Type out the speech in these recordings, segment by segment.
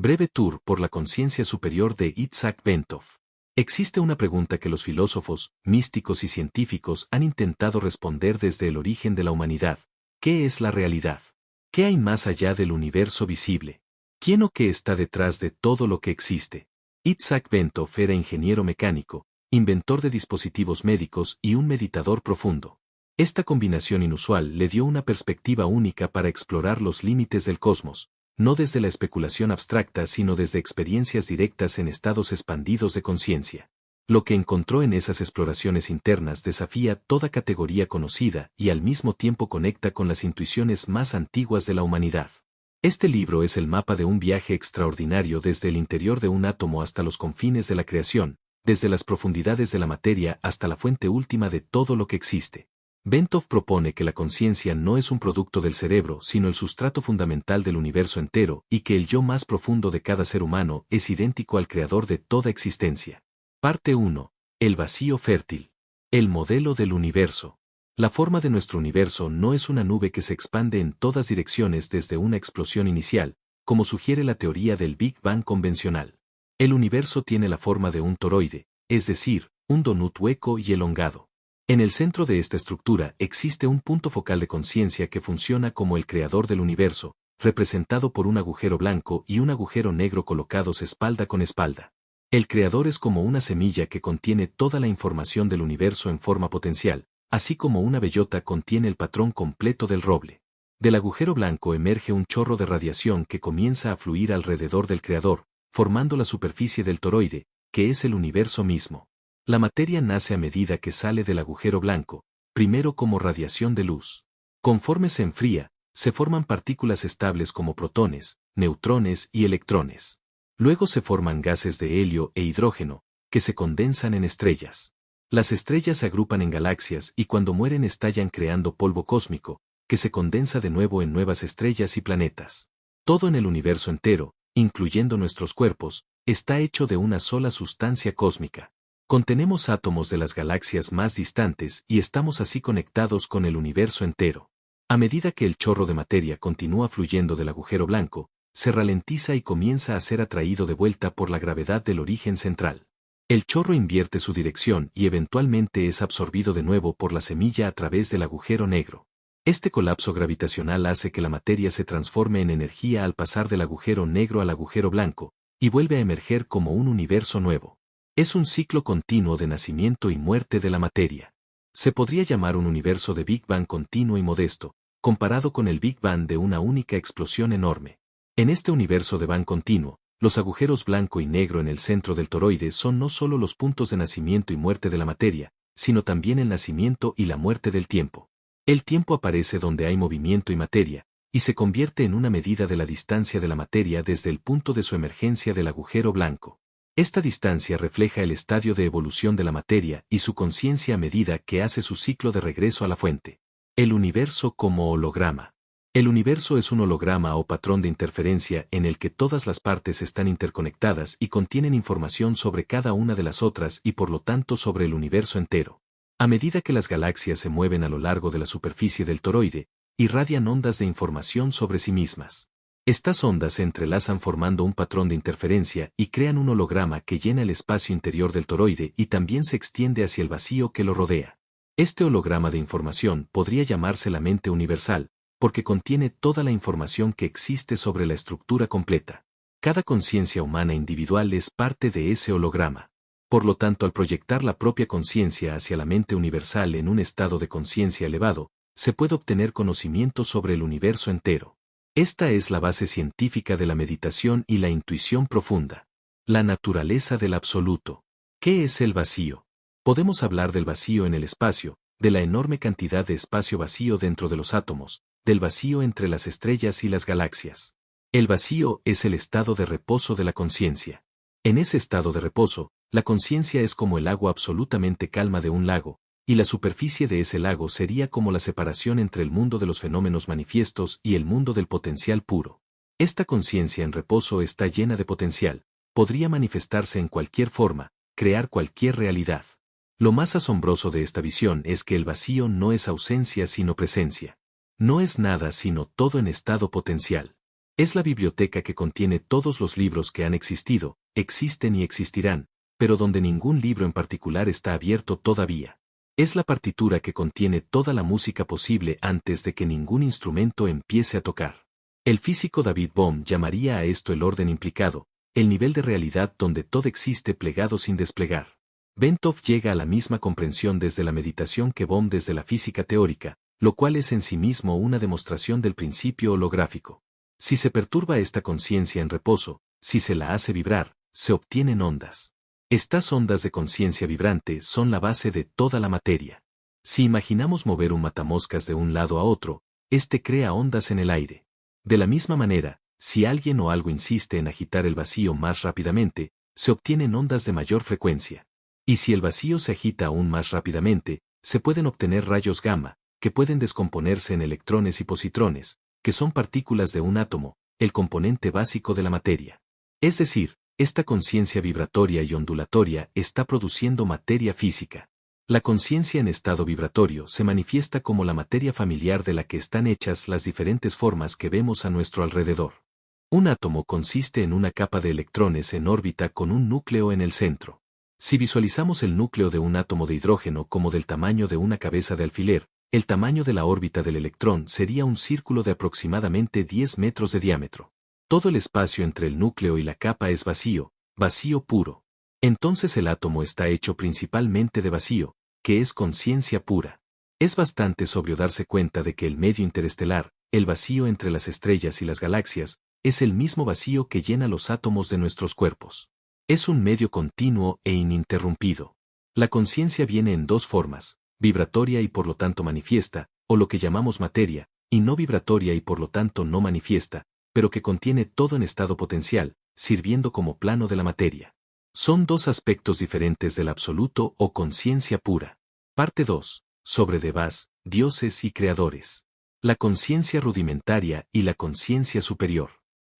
Breve tour por la conciencia superior de Itzhak Bentov. Existe una pregunta que los filósofos, místicos y científicos han intentado responder desde el origen de la humanidad. ¿Qué es la realidad? ¿Qué hay más allá del universo visible? ¿Quién o qué está detrás de todo lo que existe? Itzhak Bentov era ingeniero mecánico, inventor de dispositivos médicos y un meditador profundo. Esta combinación inusual le dio una perspectiva única para explorar los límites del cosmos, no desde la especulación abstracta sino desde experiencias directas en estados expandidos de conciencia. Lo que encontró en esas exploraciones internas desafía toda categoría conocida y al mismo tiempo conecta con las intuiciones más antiguas de la humanidad. Este libro es el mapa de un viaje extraordinario desde el interior de un átomo hasta los confines de la creación, desde las profundidades de la materia hasta la fuente última de todo lo que existe. Bentov propone que la conciencia no es un producto del cerebro sino el sustrato fundamental del universo entero y que el yo más profundo de cada ser humano es idéntico al creador de toda existencia. Parte 1. El vacío fértil. El modelo del universo. La forma de nuestro universo no es una nube que se expande en todas direcciones desde una explosión inicial, como sugiere la teoría del Big Bang convencional. El universo tiene la forma de un toroide, es decir, un donut hueco y elongado. En el centro de esta estructura existe un punto focal de conciencia que funciona como el creador del universo, representado por un agujero blanco y un agujero negro colocados espalda con espalda. El creador es como una semilla que contiene toda la información del universo en forma potencial, así como una bellota contiene el patrón completo del roble. Del agujero blanco emerge un chorro de radiación que comienza a fluir alrededor del creador, formando la superficie del toroide, que es el universo mismo. La materia nace a medida que sale del agujero blanco, primero como radiación de luz. Conforme se enfría, se forman partículas estables como protones, neutrones y electrones. Luego se forman gases de helio e hidrógeno, que se condensan en estrellas. Las estrellas se agrupan en galaxias y cuando mueren estallan creando polvo cósmico, que se condensa de nuevo en nuevas estrellas y planetas. Todo en el universo entero, incluyendo nuestros cuerpos, está hecho de una sola sustancia cósmica. Contenemos átomos de las galaxias más distantes y estamos así conectados con el universo entero. A medida que el chorro de materia continúa fluyendo del agujero blanco, se ralentiza y comienza a ser atraído de vuelta por la gravedad del origen central. El chorro invierte su dirección y eventualmente es absorbido de nuevo por la semilla a través del agujero negro. Este colapso gravitacional hace que la materia se transforme en energía al pasar del agujero negro al agujero blanco, y vuelve a emerger como un universo nuevo. Es un ciclo continuo de nacimiento y muerte de la materia. Se podría llamar un universo de Big Bang continuo y modesto, comparado con el Big Bang de una única explosión enorme. En este universo de Bang continuo, los agujeros blanco y negro en el centro del toroide son no solo los puntos de nacimiento y muerte de la materia, sino también el nacimiento y la muerte del tiempo. El tiempo aparece donde hay movimiento y materia, y se convierte en una medida de la distancia de la materia desde el punto de su emergencia del agujero blanco. Esta distancia refleja el estadio de evolución de la materia y su conciencia a medida que hace su ciclo de regreso a la fuente. El universo como holograma. El universo es un holograma o patrón de interferencia en el que todas las partes están interconectadas y contienen información sobre cada una de las otras y por lo tanto sobre el universo entero. A medida que las galaxias se mueven a lo largo de la superficie del toroide, irradian ondas de información sobre sí mismas. Estas ondas se entrelazan formando un patrón de interferencia y crean un holograma que llena el espacio interior del toroide y también se extiende hacia el vacío que lo rodea. Este holograma de información podría llamarse la mente universal, porque contiene toda la información que existe sobre la estructura completa. Cada conciencia humana individual es parte de ese holograma. Por lo tanto, al proyectar la propia conciencia hacia la mente universal en un estado de conciencia elevado, se puede obtener conocimiento sobre el universo entero. Esta es la base científica de la meditación y la intuición profunda. La naturaleza del absoluto. ¿Qué es el vacío? Podemos hablar del vacío en el espacio, de la enorme cantidad de espacio vacío dentro de los átomos, del vacío entre las estrellas y las galaxias. El vacío es el estado de reposo de la conciencia. En ese estado de reposo, la conciencia es como el agua absolutamente calma de un lago, y la superficie de ese lago sería como la separación entre el mundo de los fenómenos manifiestos y el mundo del potencial puro. Esta conciencia en reposo está llena de potencial, podría manifestarse en cualquier forma, crear cualquier realidad. Lo más asombroso de esta visión es que el vacío no es ausencia sino presencia. No es nada sino todo en estado potencial. Es la biblioteca que contiene todos los libros que han existido, existen y existirán, pero donde ningún libro en particular está abierto todavía. Es la partitura que contiene toda la música posible antes de que ningún instrumento empiece a tocar. El físico David Bohm llamaría a esto el orden implicado, el nivel de realidad donde todo existe plegado sin desplegar. Bentov llega a la misma comprensión desde la meditación que Bohm desde la física teórica, lo cual es en sí mismo una demostración del principio holográfico. Si se perturba esta conciencia en reposo, si se la hace vibrar, se obtienen ondas. Estas ondas de conciencia vibrante son la base de toda la materia. Si imaginamos mover un matamoscas de un lado a otro, este crea ondas en el aire. De la misma manera, si alguien o algo insiste en agitar el vacío más rápidamente, se obtienen ondas de mayor frecuencia. Y si el vacío se agita aún más rápidamente, se pueden obtener rayos gamma, que pueden descomponerse en electrones y positrones, que son partículas de un átomo, el componente básico de la materia. Es decir, esta conciencia vibratoria y ondulatoria está produciendo materia física. La conciencia en estado vibratorio se manifiesta como la materia familiar de la que están hechas las diferentes formas que vemos a nuestro alrededor. Un átomo consiste en una capa de electrones en órbita con un núcleo en el centro. Si visualizamos el núcleo de un átomo de hidrógeno como del tamaño de una cabeza de alfiler, el tamaño de la órbita del electrón sería un círculo de aproximadamente 10 metros de diámetro. Todo el espacio entre el núcleo y la capa es vacío, vacío puro. Entonces el átomo está hecho principalmente de vacío, que es conciencia pura. Es bastante sobrio darse cuenta de que el medio interestelar, el vacío entre las estrellas y las galaxias, es el mismo vacío que llena los átomos de nuestros cuerpos. Es un medio continuo e ininterrumpido. La conciencia viene en dos formas, vibratoria y por lo tanto manifiesta, o lo que llamamos materia, y no vibratoria y por lo tanto no manifiesta, pero que contiene todo en estado potencial, sirviendo como plano de la materia. Son dos aspectos diferentes del absoluto o conciencia pura. Parte 2. Sobre Devas, dioses y creadores. La conciencia rudimentaria y la conciencia superior.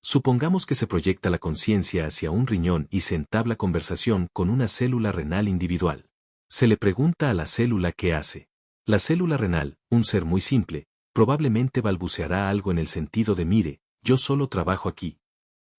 Supongamos que se proyecta la conciencia hacia un riñón y se entabla conversación con una célula renal individual. Se le pregunta a la célula qué hace. La célula renal, un ser muy simple, probablemente balbuceará algo en el sentido de mire, yo solo trabajo aquí.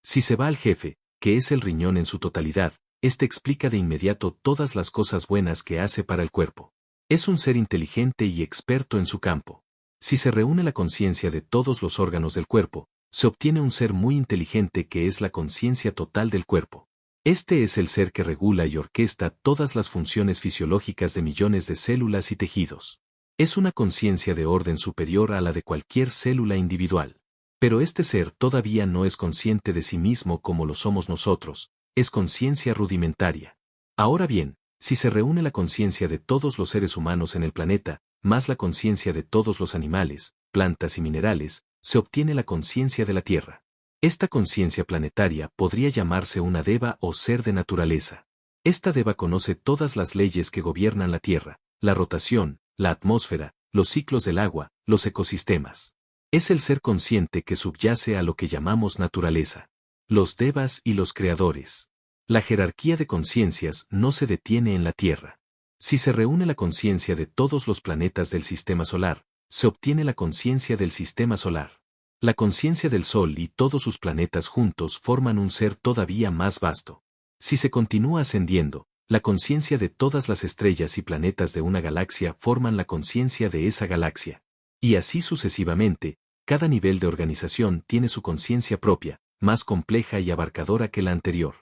Si se va al jefe, que es el riñón en su totalidad, este explica de inmediato todas las cosas buenas que hace para el cuerpo. Es un ser inteligente y experto en su campo. Si se reúne la conciencia de todos los órganos del cuerpo, se obtiene un ser muy inteligente que es la conciencia total del cuerpo. Este es el ser que regula y orquesta todas las funciones fisiológicas de millones de células y tejidos. Es una conciencia de orden superior a la de cualquier célula individual. Pero este ser todavía no es consciente de sí mismo como lo somos nosotros, es conciencia rudimentaria. Ahora bien, si se reúne la conciencia de todos los seres humanos en el planeta, más la conciencia de todos los animales, plantas y minerales, se obtiene la conciencia de la Tierra. Esta conciencia planetaria podría llamarse una deva o ser de naturaleza. Esta deva conoce todas las leyes que gobiernan la Tierra, la rotación, la atmósfera, los ciclos del agua, los ecosistemas. Es el ser consciente que subyace a lo que llamamos naturaleza. Los devas y los creadores. La jerarquía de conciencias no se detiene en la Tierra. Si se reúne la conciencia de todos los planetas del sistema solar, se obtiene la conciencia del sistema solar. La conciencia del Sol y todos sus planetas juntos forman un ser todavía más vasto. Si se continúa ascendiendo, la conciencia de todas las estrellas y planetas de una galaxia forman la conciencia de esa galaxia. Y así sucesivamente, cada nivel de organización tiene su conciencia propia, más compleja y abarcadora que la anterior.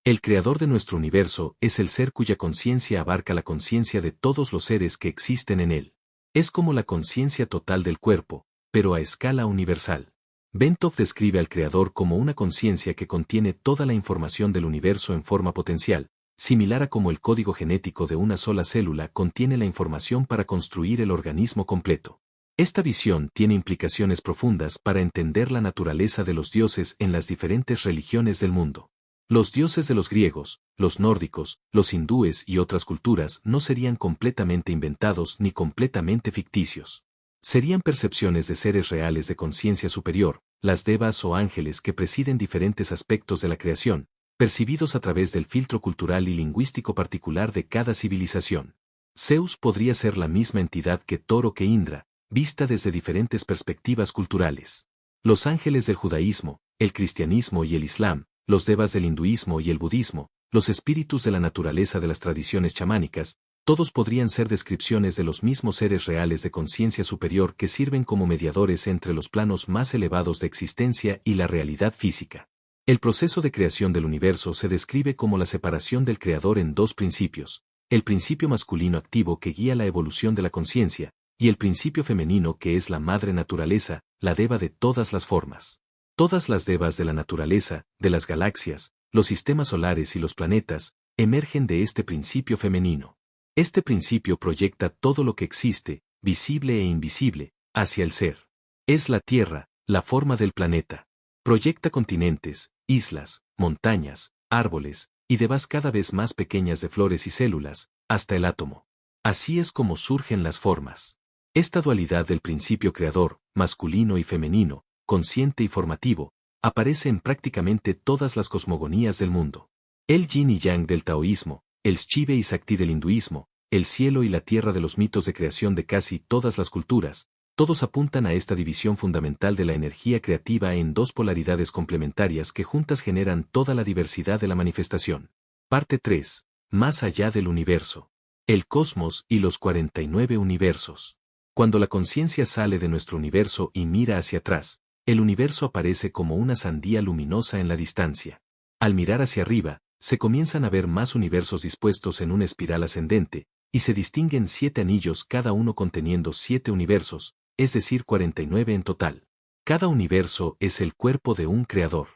El creador de nuestro universo es el ser cuya conciencia abarca la conciencia de todos los seres que existen en él. Es como la conciencia total del cuerpo, pero a escala universal. Bentov describe al creador como una conciencia que contiene toda la información del universo en forma potencial, similar a como el código genético de una sola célula contiene la información para construir el organismo completo. Esta visión tiene implicaciones profundas para entender la naturaleza de los dioses en las diferentes religiones del mundo. Los dioses de los griegos, los nórdicos, los hindúes y otras culturas no serían completamente inventados ni completamente ficticios. Serían percepciones de seres reales de conciencia superior, las devas o ángeles que presiden diferentes aspectos de la creación, percibidos a través del filtro cultural y lingüístico particular de cada civilización. Zeus podría ser la misma entidad que Thor o que Indra, vista desde diferentes perspectivas culturales. Los ángeles del judaísmo, el cristianismo y el islam, los devas del hinduismo y el budismo, los espíritus de la naturaleza de las tradiciones chamánicas, todos podrían ser descripciones de los mismos seres reales de conciencia superior que sirven como mediadores entre los planos más elevados de existencia y la realidad física. El proceso de creación del universo se describe como la separación del creador en dos principios, el principio masculino activo que guía la evolución de la conciencia, y el principio femenino que es la madre naturaleza, la deva de todas las formas. Todas las devas de la naturaleza, de las galaxias, los sistemas solares y los planetas, emergen de este principio femenino. Este principio proyecta todo lo que existe, visible e invisible, hacia el ser. Es la Tierra, la forma del planeta. Proyecta continentes, islas, montañas, árboles, y devas cada vez más pequeñas de flores y células, hasta el átomo. Así es como surgen las formas. Esta dualidad del principio creador, masculino y femenino, consciente y formativo, aparece en prácticamente todas las cosmogonías del mundo. El yin y yang del taoísmo, el Shiva y Shakti del hinduismo, el cielo y la tierra de los mitos de creación de casi todas las culturas, todos apuntan a esta división fundamental de la energía creativa en dos polaridades complementarias que juntas generan toda la diversidad de la manifestación. Parte 3. Más allá del universo. El cosmos y los 49 universos. Cuando la conciencia sale de nuestro universo y mira hacia atrás, el universo aparece como una sandía luminosa en la distancia. Al mirar hacia arriba, se comienzan a ver más universos dispuestos en una espiral ascendente, y se distinguen 7 anillos cada uno conteniendo 7 universos, es decir 49 en total. Cada universo es el cuerpo de un creador.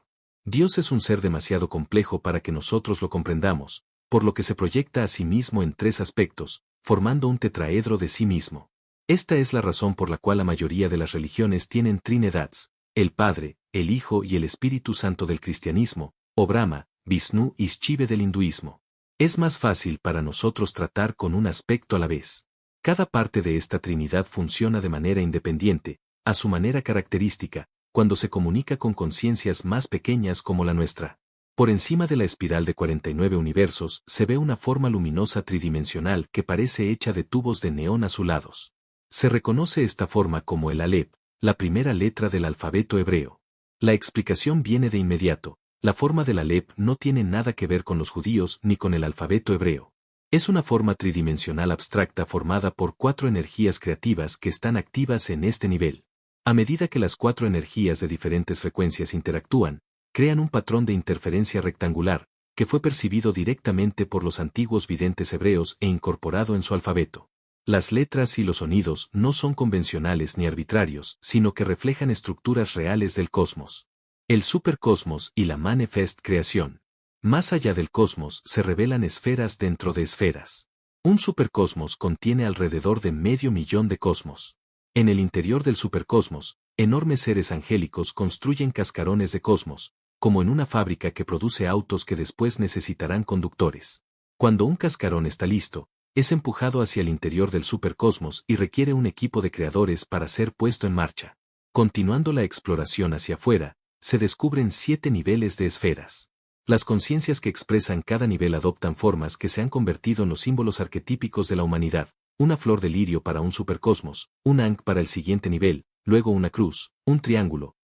Dios es un ser demasiado complejo para que nosotros lo comprendamos, por lo que se proyecta a sí mismo en 3 aspectos, formando un tetraedro de sí mismo. Esta es la razón por la cual la mayoría de las religiones tienen Trinidades, el Padre, el Hijo y el Espíritu Santo del cristianismo, o Brahma, Vishnu y Shiva del hinduismo. Es más fácil para nosotros tratar con un aspecto a la vez. Cada parte de esta Trinidad funciona de manera independiente, a su manera característica, cuando se comunica con conciencias más pequeñas como la nuestra. Por encima de la espiral de 49 universos se ve una forma luminosa tridimensional que parece hecha de tubos de neón azulados. Se reconoce esta forma como el Aleph, la primera letra del alfabeto hebreo. La explicación viene de inmediato. La forma del Aleph no tiene nada que ver con los judíos ni con el alfabeto hebreo. Es una forma tridimensional abstracta formada por 4 energías creativas que están activas en este nivel. A medida que las 4 energías de diferentes frecuencias interactúan, crean un patrón de interferencia rectangular, que fue percibido directamente por los antiguos videntes hebreos e incorporado en su alfabeto. Las letras y los sonidos no son convencionales ni arbitrarios, sino que reflejan estructuras reales del cosmos. El supercosmos y la manifest creación. Más allá del cosmos se revelan esferas dentro de esferas. Un supercosmos contiene alrededor de 500.000 de cosmos. En el interior del supercosmos, enormes seres angélicos construyen cascarones de cosmos, como en una fábrica que produce autos que después necesitarán conductores. Cuando un cascarón está listo, es empujado hacia el interior del supercosmos y requiere un equipo de creadores para ser puesto en marcha. Continuando la exploración hacia afuera, se descubren 7 niveles de esferas. Las conciencias que expresan cada nivel adoptan formas que se han convertido en los símbolos arquetípicos de la humanidad, una flor de lirio para un supercosmos, un ankh para el siguiente nivel, luego una cruz, un triángulo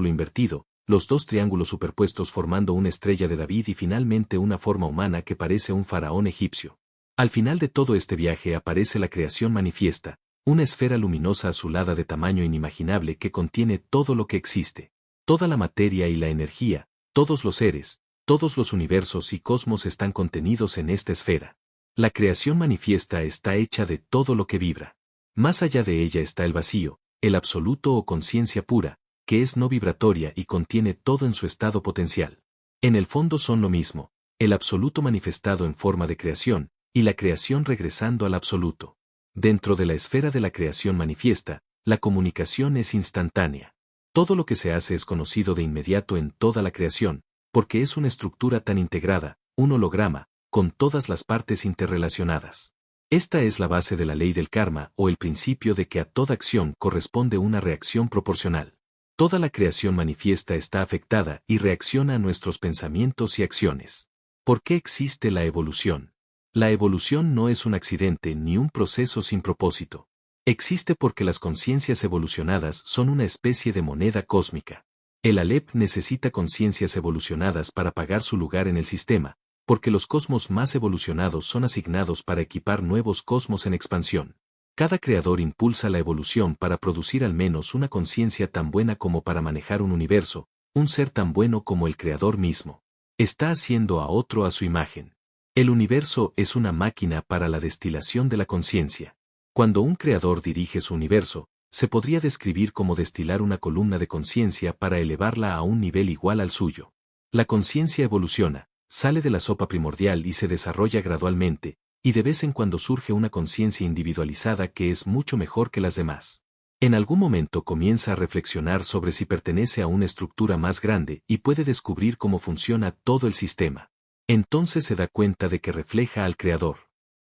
invertido, los 2 triángulos superpuestos formando una estrella de David y finalmente una forma humana que parece un faraón egipcio. Al final de todo este viaje aparece la creación manifiesta, una esfera luminosa azulada de tamaño inimaginable que contiene todo lo que existe. Toda la materia y la energía, todos los seres, todos los universos y cosmos están contenidos en esta esfera. La creación manifiesta está hecha de todo lo que vibra. Más allá de ella está el vacío, el absoluto o conciencia pura, que es no vibratoria y contiene todo en su estado potencial. En el fondo son lo mismo, el absoluto manifestado en forma de creación, y la creación regresando al absoluto. Dentro de la esfera de la creación manifiesta, la comunicación es instantánea. Todo lo que se hace es conocido de inmediato en toda la creación, porque es una estructura tan integrada, un holograma, con todas las partes interrelacionadas. Esta es la base de la ley del karma o el principio de que a toda acción corresponde una reacción proporcional. Toda la creación manifiesta está afectada y reacciona a nuestros pensamientos y acciones. ¿Por qué existe la evolución? La evolución no es un accidente ni un proceso sin propósito. Existe porque las conciencias evolucionadas son una especie de moneda cósmica. El Aleph necesita conciencias evolucionadas para pagar su lugar en el sistema, porque los cosmos más evolucionados son asignados para equipar nuevos cosmos en expansión. Cada creador impulsa la evolución para producir al menos una conciencia tan buena como para manejar un universo, un ser tan bueno como el creador mismo. Está haciendo a otro a su imagen. El universo es una máquina para la destilación de la conciencia. Cuando un creador dirige su universo, se podría describir como destilar una columna de conciencia para elevarla a un nivel igual al suyo. La conciencia evoluciona, sale de la sopa primordial y se desarrolla gradualmente, y de vez en cuando surge una conciencia individualizada que es mucho mejor que las demás. En algún momento comienza a reflexionar sobre si pertenece a una estructura más grande y puede descubrir cómo funciona todo el sistema. Entonces se da cuenta de que refleja al Creador.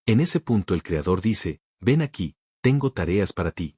En ese punto el Creador dice, ven aquí, tengo tareas para ti.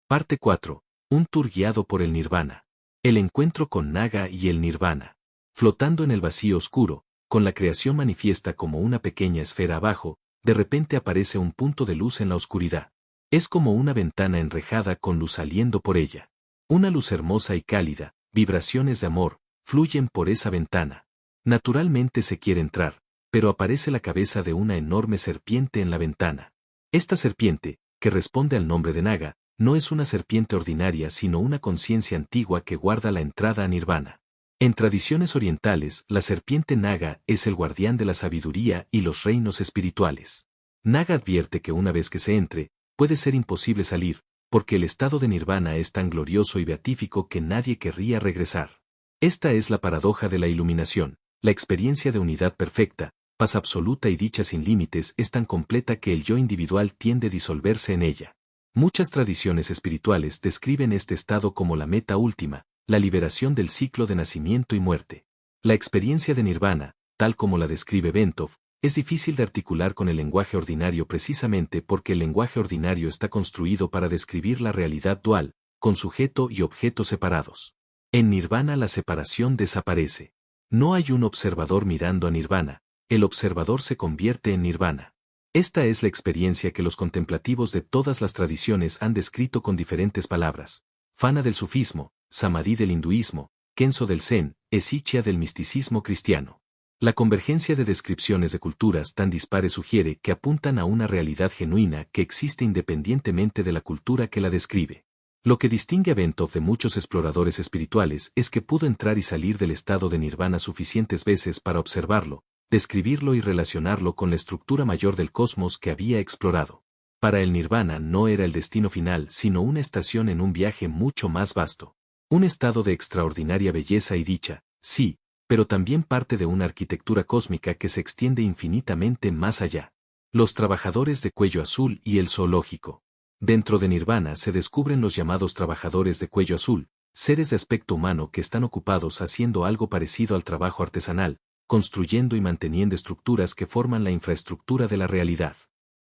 Parte 4. Un tour guiado por el Nirvana. El encuentro con Naga y el Nirvana. Flotando en el vacío oscuro, con la creación manifiesta como una pequeña esfera abajo, de repente aparece un punto de luz en la oscuridad. Es como una ventana enrejada con luz saliendo por ella. Una luz hermosa y cálida, vibraciones de amor, fluyen por esa ventana. Naturalmente se quiere entrar, pero aparece la cabeza de una enorme serpiente en la ventana. Esta serpiente, que responde al nombre de Naga, no es una serpiente ordinaria sino una conciencia antigua que guarda la entrada a Nirvana. En tradiciones orientales, la serpiente Naga es el guardián de la sabiduría y los reinos espirituales. Naga advierte que una vez que se entre, puede ser imposible salir, porque el estado de Nirvana es tan glorioso y beatífico que nadie querría regresar. Esta es la paradoja de la iluminación, la experiencia de unidad perfecta, paz absoluta y dicha sin límites es tan completa que el yo individual tiende a disolverse en ella. Muchas tradiciones espirituales describen este estado como la meta última, la liberación del ciclo de nacimiento y muerte. La experiencia de Nirvana, tal como la describe Bentov, es difícil de articular con el lenguaje ordinario precisamente porque el lenguaje ordinario está construido para describir la realidad dual, con sujeto y objeto separados. En Nirvana la separación desaparece. No hay un observador mirando a Nirvana, el observador se convierte en Nirvana. Esta es la experiencia que los contemplativos de todas las tradiciones han descrito con diferentes palabras. Fana del sufismo, Samadhi del hinduismo, Kenso del zen, Esichia del misticismo cristiano. La convergencia de descripciones de culturas tan dispares sugiere que apuntan a una realidad genuina que existe independientemente de la cultura que la describe. Lo que distingue a Bentov de muchos exploradores espirituales es que pudo entrar y salir del estado de nirvana suficientes veces para observarlo, describirlo y relacionarlo con la estructura mayor del cosmos que había explorado. Para el nirvana no era el destino final sino una estación en un viaje mucho más vasto. Un estado de extraordinaria belleza y dicha, sí, pero también parte de una arquitectura cósmica que se extiende infinitamente más allá. Los trabajadores de cuello azul y el zoológico. Dentro de Nirvana se descubren los llamados trabajadores de cuello azul, seres de aspecto humano que están ocupados haciendo algo parecido al trabajo artesanal, construyendo y manteniendo estructuras que forman la infraestructura de la realidad.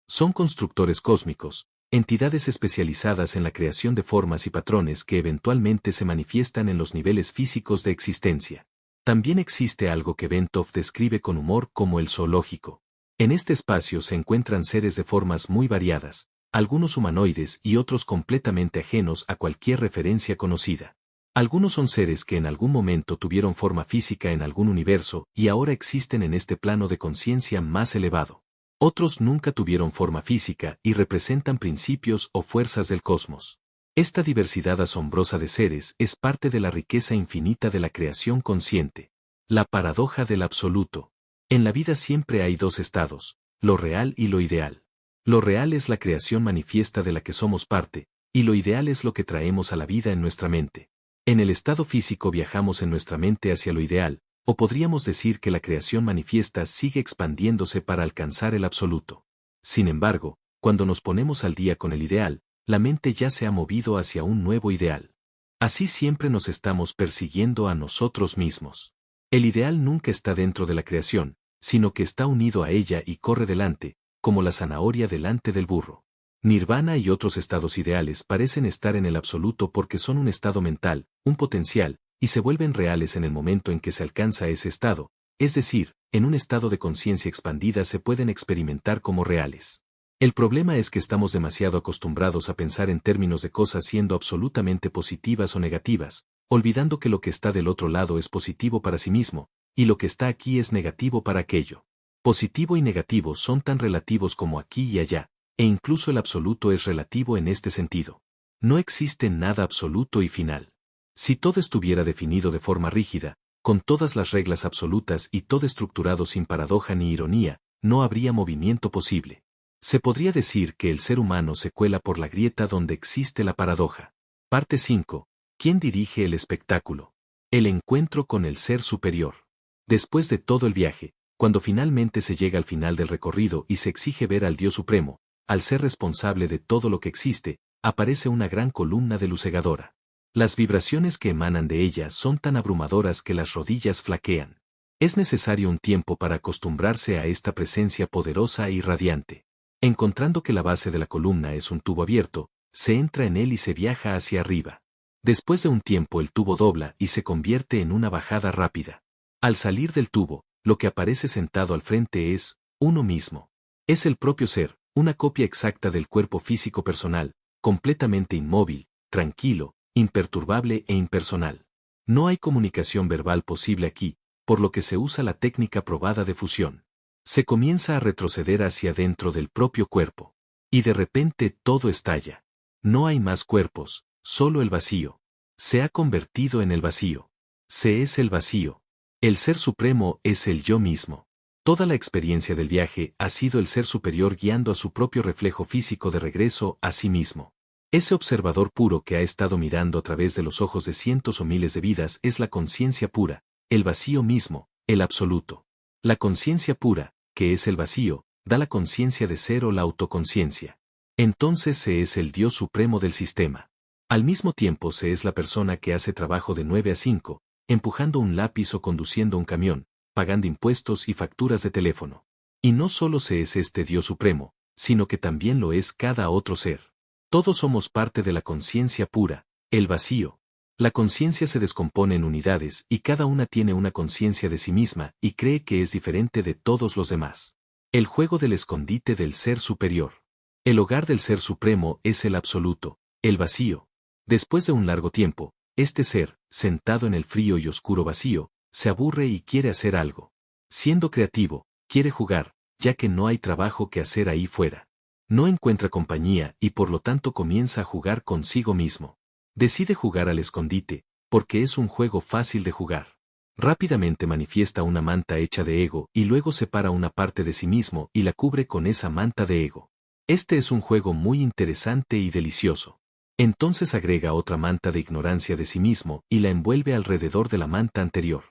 Son constructores cósmicos, entidades especializadas en la creación de formas y patrones que eventualmente se manifiestan en los niveles físicos de existencia. También existe algo que Bentov describe con humor como el zoológico. En este espacio se encuentran seres de formas muy variadas, algunos humanoides y otros completamente ajenos a cualquier referencia conocida. Algunos son seres que en algún momento tuvieron forma física en algún universo y ahora existen en este plano de conciencia más elevado. Otros nunca tuvieron forma física y representan principios o fuerzas del cosmos. Esta diversidad asombrosa de seres es parte de la riqueza infinita de la creación consciente. La paradoja del absoluto. En la vida siempre hay dos estados, lo real y lo ideal. Lo real es la creación manifiesta de la que somos parte, y lo ideal es lo que traemos a la vida en nuestra mente. En el estado físico viajamos en nuestra mente hacia lo ideal, o podríamos decir que la creación manifiesta sigue expandiéndose para alcanzar el absoluto. Sin embargo, cuando nos ponemos al día con el ideal, la mente ya se ha movido hacia un nuevo ideal. Así siempre nos estamos persiguiendo a nosotros mismos. El ideal nunca está dentro de la creación, sino que está unido a ella y corre delante, como la zanahoria delante del burro. Nirvana y otros estados ideales parecen estar en el absoluto porque son un estado mental, un potencial, y se vuelven reales en el momento en que se alcanza ese estado, es decir, en un estado de conciencia expandida se pueden experimentar como reales. El problema es que estamos demasiado acostumbrados a pensar en términos de cosas siendo absolutamente positivas o negativas, olvidando que lo que está del otro lado es positivo para sí mismo, y lo que está aquí es negativo para aquello. Positivo y negativo son tan relativos como aquí y allá, e incluso el absoluto es relativo en este sentido. No existe nada absoluto y final. Si todo estuviera definido de forma rígida, con todas las reglas absolutas y todo estructurado sin paradoja ni ironía, no habría movimiento posible. Se podría decir que el ser humano se cuela por la grieta donde existe la paradoja. Parte 5. ¿Quién dirige el espectáculo? El encuentro con el ser superior. Después de todo el viaje, cuando finalmente se llega al final del recorrido y se exige ver al Dios Supremo, al ser responsable de todo lo que existe, aparece una gran columna de luz cegadora. Las vibraciones que emanan de ella son tan abrumadoras que las rodillas flaquean. Es necesario un tiempo para acostumbrarse a esta presencia poderosa y radiante. Encontrando que la base de la columna es un tubo abierto, se entra en él y se viaja hacia arriba. Después de un tiempo el tubo dobla y se convierte en una bajada rápida. Al salir del tubo, lo que aparece sentado al frente es uno mismo. Es el propio ser, una copia exacta del cuerpo físico personal, completamente inmóvil, tranquilo, imperturbable e impersonal. No hay comunicación verbal posible aquí, por lo que se usa la técnica probada de fusión. Se comienza a retroceder hacia dentro del propio cuerpo. Y de repente todo estalla. No hay más cuerpos, solo el vacío. Se ha convertido en el vacío. Se es el vacío. El Ser Supremo es el yo mismo. Toda la experiencia del viaje ha sido el Ser Superior guiando a su propio reflejo físico de regreso a sí mismo. Ese observador puro que ha estado mirando a través de los ojos de cientos o miles de vidas es la conciencia pura, el vacío mismo, el absoluto. La conciencia pura, que es el vacío, da la conciencia de ser o la autoconciencia. Entonces se es el Dios Supremo del sistema. Al mismo tiempo se es la persona que hace trabajo de 9 a 5, empujando un lápiz o conduciendo un camión, pagando impuestos y facturas de teléfono. Y no solo se es este Dios Supremo, sino que también lo es cada otro ser. Todos somos parte de la conciencia pura, el vacío. La conciencia se descompone en unidades y cada una tiene una conciencia de sí misma y cree que es diferente de todos los demás. El juego del escondite del Ser Superior. El hogar del Ser Supremo es el absoluto, el vacío. Después de un largo tiempo, este ser, sentado en el frío y oscuro vacío, se aburre y quiere hacer algo. Siendo creativo, quiere jugar, ya que no hay trabajo que hacer ahí fuera. No encuentra compañía y por lo tanto comienza a jugar consigo mismo. Decide jugar al escondite, porque es un juego fácil de jugar. Rápidamente manifiesta una manta hecha de ego y luego separa una parte de sí mismo y la cubre con esa manta de ego. Este es un juego muy interesante y delicioso. Entonces agrega otra manta de ignorancia de sí mismo y la envuelve alrededor de la manta anterior.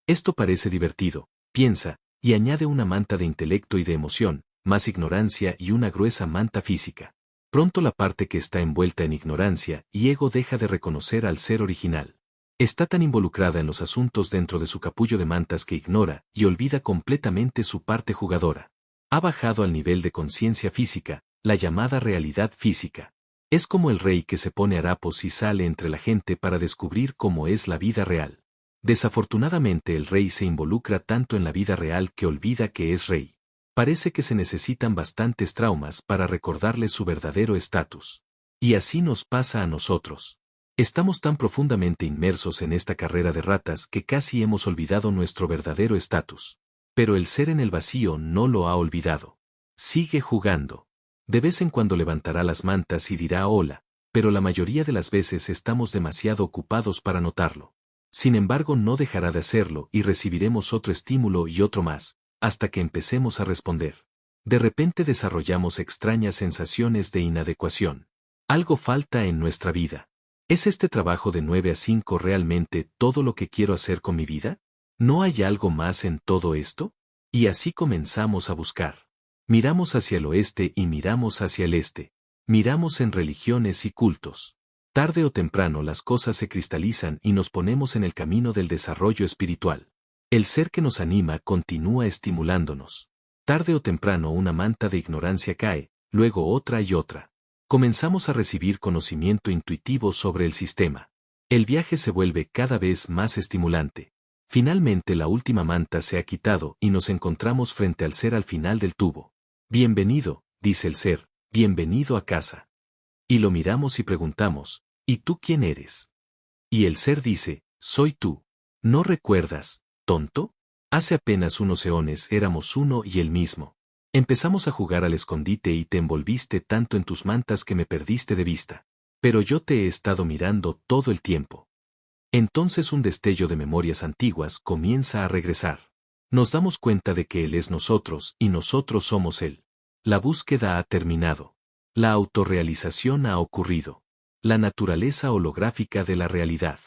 Esto parece divertido, piensa, y añade una manta de intelecto y de emoción, más ignorancia y una gruesa manta física. Pronto la parte que está envuelta en ignorancia y ego deja de reconocer al ser original. Está tan involucrada en los asuntos dentro de su capullo de mantas que ignora y olvida completamente su parte jugadora. Ha bajado al nivel de conciencia física, la llamada realidad física. Es como el rey que se pone harapos y sale entre la gente para descubrir cómo es la vida real. Desafortunadamente el rey se involucra tanto en la vida real que olvida que es rey. Parece que se necesitan bastantes traumas para recordarle su verdadero estatus. Y así nos pasa a nosotros. Estamos tan profundamente inmersos en esta carrera de ratas que casi hemos olvidado nuestro verdadero estatus. Pero el ser en el vacío no lo ha olvidado. Sigue jugando. De vez en cuando levantará las mantas y dirá hola, pero la mayoría de las veces estamos demasiado ocupados para notarlo. Sin embargo, no dejará de hacerlo y recibiremos otro estímulo y otro más, hasta que empecemos a responder. De repente desarrollamos extrañas sensaciones de inadecuación. Algo falta en nuestra vida. ¿Es este trabajo de 9 a 5 realmente todo lo que quiero hacer con mi vida? ¿No hay algo más en todo esto? Y así comenzamos a buscar. Miramos hacia el oeste y miramos hacia el este. Miramos en religiones y cultos. Tarde o temprano las cosas se cristalizan y nos ponemos en el camino del desarrollo espiritual. El ser que nos anima continúa estimulándonos. Tarde o temprano una manta de ignorancia cae, luego otra y otra. Comenzamos a recibir conocimiento intuitivo sobre el sistema. El viaje se vuelve cada vez más estimulante. Finalmente la última manta se ha quitado y nos encontramos frente al ser al final del tubo. Bienvenido, dice el ser, bienvenido a casa. Y lo miramos y preguntamos, ¿y tú quién eres? Y el ser dice, soy tú. ¿No recuerdas, tonto? Hace apenas unos eones éramos uno y el mismo. Empezamos a jugar al escondite y te envolviste tanto en tus mantas que me perdiste de vista. Pero yo te he estado mirando todo el tiempo. Entonces un destello de memorias antiguas comienza a regresar. Nos damos cuenta de que Él es nosotros y nosotros somos Él. La búsqueda ha terminado. La autorrealización ha ocurrido. La naturaleza holográfica de la realidad.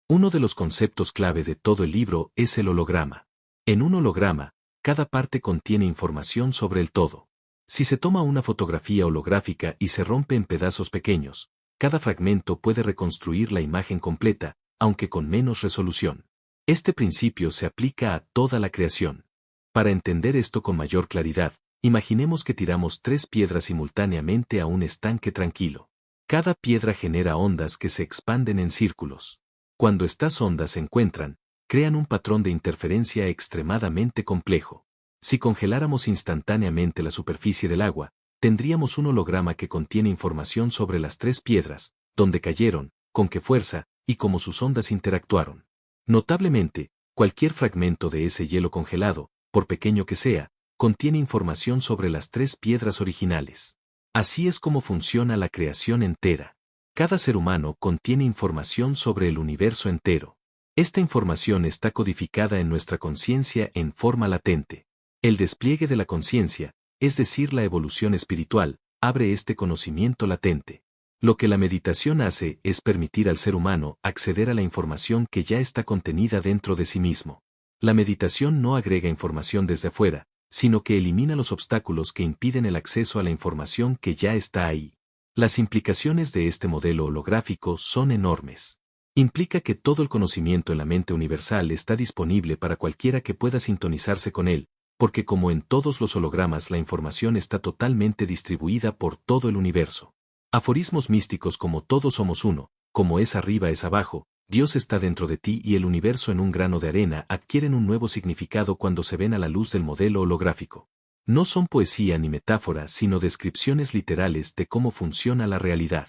Uno de los conceptos clave de todo el libro es el holograma. En un holograma, cada parte contiene información sobre el todo. Si se toma una fotografía holográfica y se rompe en pedazos pequeños, cada fragmento puede reconstruir la imagen completa, aunque con menos resolución. Este principio se aplica a toda la creación. Para entender esto con mayor claridad, imaginemos que tiramos 3 piedras simultáneamente a un estanque tranquilo. Cada piedra genera ondas que se expanden en círculos. Cuando estas ondas se encuentran, crean un patrón de interferencia extremadamente complejo. Si congeláramos instantáneamente la superficie del agua, tendríamos un holograma que contiene información sobre las 3 piedras, dónde cayeron, con qué fuerza, y cómo sus ondas interactuaron. Notablemente, cualquier fragmento de ese hielo congelado, por pequeño que sea, contiene información sobre las 3 piedras originales. Así es como funciona la creación entera. Cada ser humano contiene información sobre el universo entero. Esta información está codificada en nuestra conciencia en forma latente. El despliegue de la conciencia, es decir, la evolución espiritual, abre este conocimiento latente. Lo que la meditación hace es permitir al ser humano acceder a la información que ya está contenida dentro de sí mismo. La meditación no agrega información desde afuera, sino que elimina los obstáculos que impiden el acceso a la información que ya está ahí. Las implicaciones de este modelo holográfico son enormes. Implica que todo el conocimiento en la mente universal está disponible para cualquiera que pueda sintonizarse con él, porque como en todos los hologramas la información está totalmente distribuida por todo el universo. Aforismos místicos como todos somos uno, como es arriba es abajo, Dios está dentro de ti y el universo en un grano de arena adquieren un nuevo significado cuando se ven a la luz del modelo holográfico. No son poesía ni metáfora, sino descripciones literales de cómo funciona la realidad.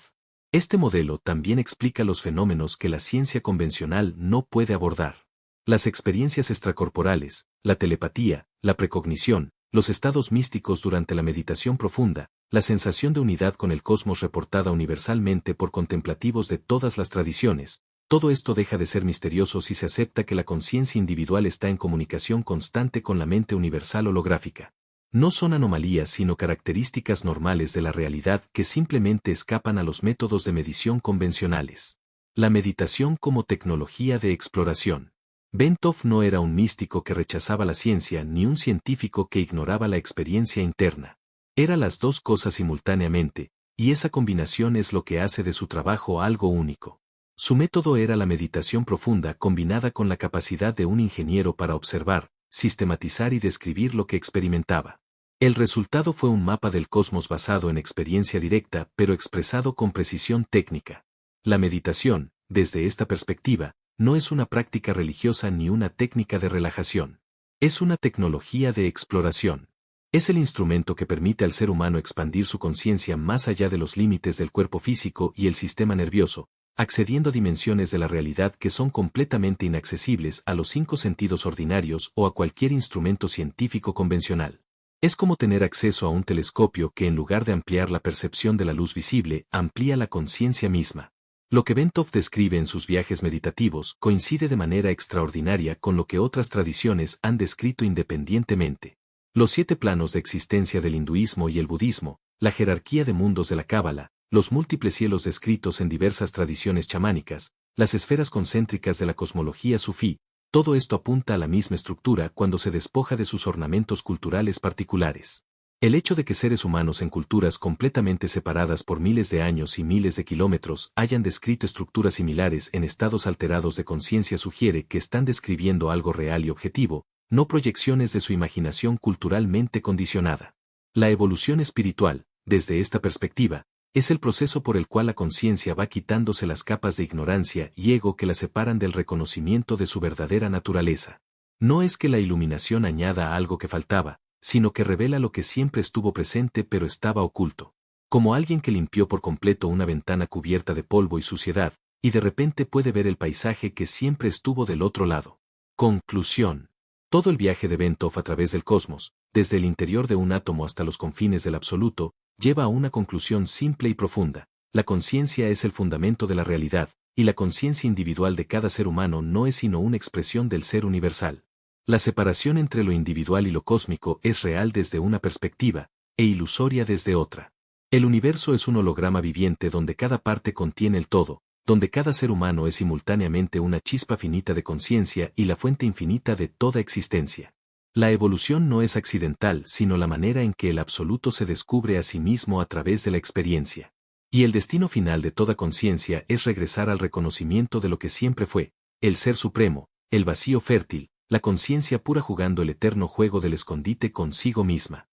Este modelo también explica los fenómenos que la ciencia convencional no puede abordar. Las experiencias extracorporales, la telepatía, la precognición, los estados místicos durante la meditación profunda, la sensación de unidad con el cosmos reportada universalmente por contemplativos de todas las tradiciones, todo esto deja de ser misterioso si se acepta que la conciencia individual está en comunicación constante con la mente universal holográfica. No son anomalías sino características normales de la realidad que simplemente escapan a los métodos de medición convencionales. La meditación como tecnología de exploración. Bentov no era un místico que rechazaba la ciencia ni un científico que ignoraba la experiencia interna. Era las dos cosas simultáneamente, y esa combinación es lo que hace de su trabajo algo único. Su método era la meditación profunda combinada con la capacidad de un ingeniero para observar, sistematizar y describir lo que experimentaba. El resultado fue un mapa del cosmos basado en experiencia directa pero expresado con precisión técnica. La meditación, desde esta perspectiva, no es una práctica religiosa ni una técnica de relajación. Es una tecnología de exploración. Es el instrumento que permite al ser humano expandir su conciencia más allá de los límites del cuerpo físico y el sistema nervioso, accediendo a dimensiones de la realidad que son completamente inaccesibles a los 5 sentidos ordinarios o a cualquier instrumento científico convencional. Es como tener acceso a un telescopio que en lugar de ampliar la percepción de la luz visible, amplía la conciencia misma. Lo que Bentov describe en sus viajes meditativos coincide de manera extraordinaria con lo que otras tradiciones han descrito independientemente. Los 7 planos de existencia del hinduismo y el budismo, la jerarquía de mundos de la cábala, los múltiples cielos descritos en diversas tradiciones chamánicas, las esferas concéntricas de la cosmología sufí, todo esto apunta a la misma estructura cuando se despoja de sus ornamentos culturales particulares. El hecho de que seres humanos en culturas completamente separadas por miles de años y miles de kilómetros hayan descrito estructuras similares en estados alterados de conciencia sugiere que están describiendo algo real y objetivo, no proyecciones de su imaginación culturalmente condicionada. La evolución espiritual, desde esta perspectiva, es el proceso por el cual la conciencia va quitándose las capas de ignorancia y ego que la separan del reconocimiento de su verdadera naturaleza. No es que la iluminación añada algo que faltaba, sino que revela lo que siempre estuvo presente pero estaba oculto. Como alguien que limpió por completo una ventana cubierta de polvo y suciedad, y de repente puede ver el paisaje que siempre estuvo del otro lado. Conclusión. Todo el viaje de Bentov a través del cosmos, desde el interior de un átomo hasta los confines del absoluto, lleva a una conclusión simple y profunda. La conciencia es el fundamento de la realidad, y la conciencia individual de cada ser humano no es sino una expresión del ser universal. La separación entre lo individual y lo cósmico es real desde una perspectiva, e ilusoria desde otra. El universo es un holograma viviente donde cada parte contiene el todo, donde cada ser humano es simultáneamente una chispa finita de conciencia y la fuente infinita de toda existencia. La evolución no es accidental, sino la manera en que el absoluto se descubre a sí mismo a través de la experiencia. Y el destino final de toda conciencia es regresar al reconocimiento de lo que siempre fue, el ser supremo, el vacío fértil, la conciencia pura jugando el eterno juego del escondite consigo misma.